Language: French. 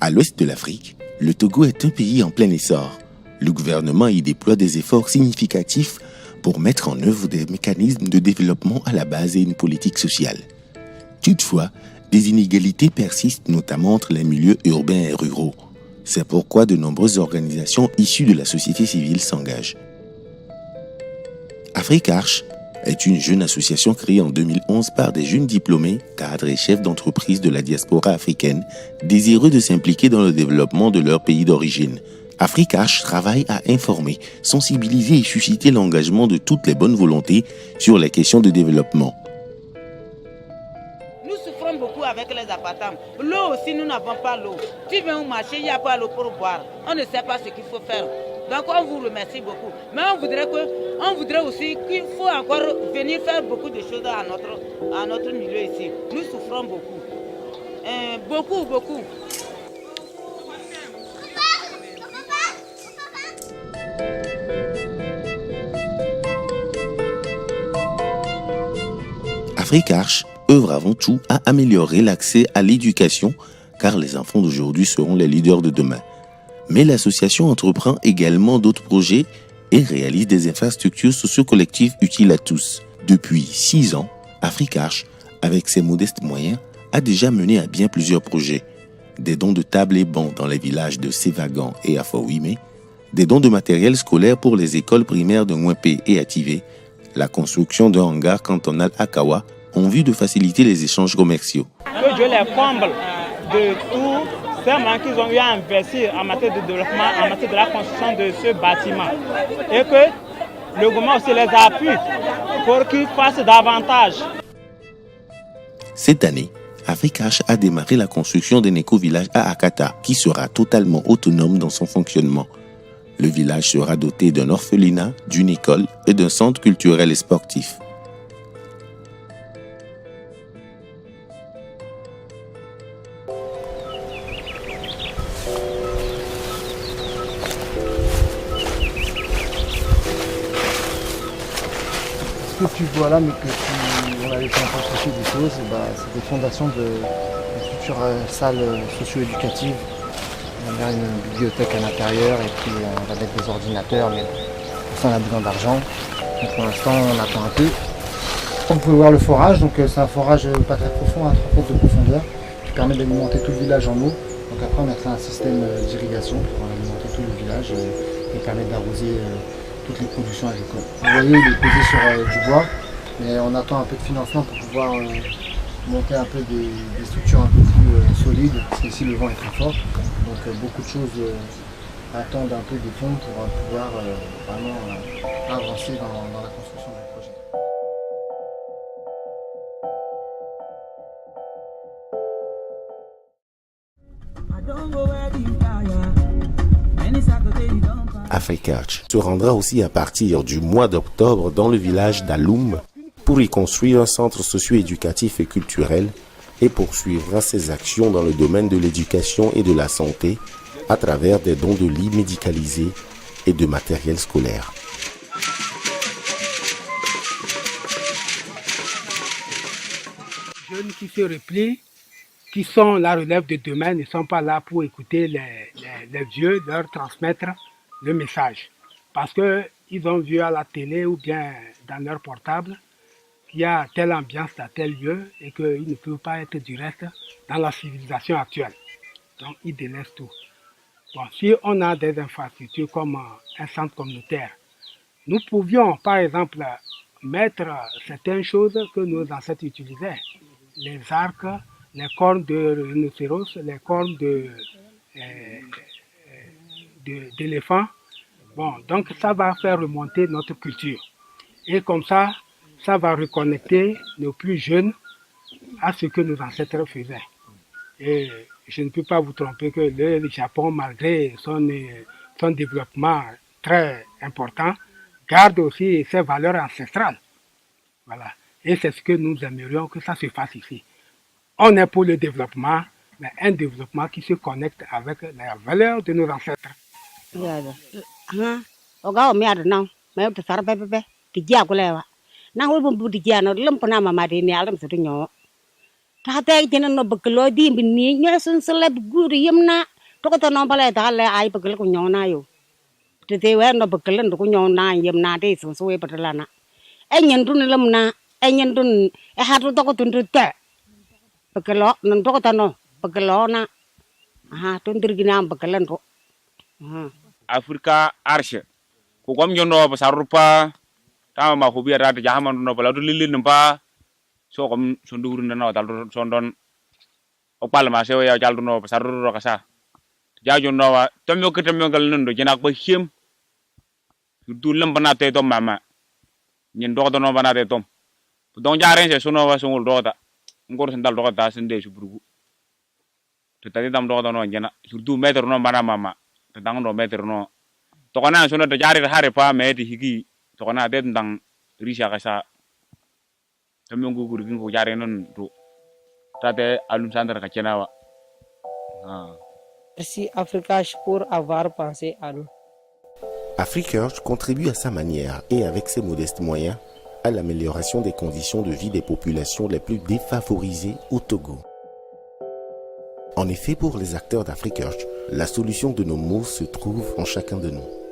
À l'ouest de l'Afrique, le Togo est un pays en plein essor. Le gouvernement y déploie des efforts significatifs pour mettre en œuvre des mécanismes de développement à la base et une politique sociale. Toutefois, des inégalités persistent notamment entre les milieux urbains et ruraux. C'est pourquoi de nombreuses organisations issues de la société civile s'engagent. Africarche est une jeune association créée en 2011 par des jeunes diplômés, cadres et chefs d'entreprise de la diaspora africaine désireux de s'impliquer dans le développement de leur pays d'origine. Africarche travaille à informer, sensibiliser et susciter l'engagement de toutes les bonnes volontés sur les questions de développement. Nous souffrons beaucoup avec les appartements. L'eau aussi, nous n'avons pas l'eau. Tu viens au marché, il n'y a pas l'eau pour boire. On ne sait pas ce qu'il faut faire. Donc on vous remercie beaucoup. Mais on voudrait aussi qu'il faut encore venir faire beaucoup de choses à notre milieu ici. Nous souffrons beaucoup. Beaucoup. Africarche œuvre avant tout à améliorer l'accès à l'éducation car les enfants d'aujourd'hui seront les leaders de demain. Mais l'association entreprend également d'autres projets et réalise des infrastructures socio-collectives utiles à tous. Depuis 6 ans, Africarche, avec ses modestes moyens, a déjà mené à bien plusieurs projets. Des dons de tables et bancs dans les villages de Sévagan et Afawime, des dons de matériel scolaire pour les écoles primaires de Mwempé et Ativé, la construction d'un hangar cantonal à Kawa en vue de faciliter les échanges commerciaux. Que Dieu les comble de tout ces manques qu'ils ont eu à investir en matière de développement, en matière de la construction de ce bâtiment. Et que le gouvernement aussi les appuie pour qu'ils fassent davantage. Cette année, Africarche a démarré la construction d'un éco-village à Akata qui sera totalement autonome dans son fonctionnement. Le village sera doté d'un orphelinat, d'une école et d'un centre culturel et sportif. Ce que tu vois là, mais on a laissé un peu soucier des choses, c'est des fondations de futures salles socio-éducatives. On va faire une bibliothèque à l'intérieur et puis on va mettre des ordinateurs, mais pour ça on a besoin d'argent. Donc pour l'instant on attend un peu. Vous pouvez voir le forage, donc c'est un forage pas très profond, à 3 mètres de profondeur, qui permet d'alimenter tout le village en eau. Donc après on mettra un système d'irrigation pour alimenter tout le village et permettre d'arroser toutes les productions agricoles. Vous voyez, il est posé sur du bois, mais on attend un peu de financement pour pouvoir monter un peu des structures un peu plus solides, parce qu'ici le vent est très fort. Donc beaucoup de choses attendent un peu des fonds pour pouvoir vraiment avancer dans la construction du projet. Africarche se rendra aussi à partir du mois d'octobre dans le village d'Aloum pour y construire un centre socio-éducatif et culturel et poursuivra ses actions dans le domaine de l'éducation et de la santé à travers des dons de lits médicalisés et de matériel scolaire. Jeunes qui se replient, qui sont la relève de demain, ne sont pas là pour écouter les vieux, leur transmettre le message. Parce qu'ils ont vu à la télé ou bien dans leur portable qu'il y a telle ambiance dans tel lieu et qu'ils ne peuvent pas être du reste dans la civilisation actuelle. Donc ils délaissent tout. Bon, si on a des infrastructures comme un centre communautaire, nous pouvions par exemple mettre certaines choses que nos ancêtres utilisaient. Les arcs, les cornes de rhinocéros, les cornes d'éléphant. Bon, donc ça va faire remonter notre culture. Et comme ça va reconnecter nos plus jeunes à ce que nos ancêtres faisaient. Et je ne peux pas vous tromper que le Japon, malgré son développement très important, garde aussi ses valeurs ancestrales. Voilà. Et c'est ce que nous aimerions que ça se fasse ici. On est pour le développement, mais un développement qui se connecte avec les valeurs de nos ancêtres. Toko to no bale da le ai pagel ko nyona yo. Te te we no pagel ndo ko nyona yem na de so so e patalana. E nyen dun lem na e nyen dun e hatu toko tun te. Pagelo non toko to no pagelo na. Aha tun dirgina pagelen ro. Afrika arshe ko gom nyono ba sarupa ta ma ko biya rata jahaman no bala do lilin ba so kom so nduru na dal so don o palma se ya jaldu no ba saruro kasa jaajo no wa tamyo ko tamyo gal nando jinak ba hiem du lamba na te to mama nyen do do no bana te tom don jaaren se suno wa sungul do ta ngor sen dal do ta sen de su burgu to tadi dam do no jena surtout metro no bana mama te dang no metro no to kana suno to jaare hare pa me di higi to kana de dang risha kasa tamyo ngugur gingo jaare non do tate alum sandar ka cenawa Merci Africache pour avoir pensé à nous. Africache contribue à sa manière et avec ses modestes moyens à l'amélioration des conditions de vie des populations les plus défavorisées au Togo. En effet, pour les acteurs d'Africache, la solution de nos maux se trouve en chacun de nous.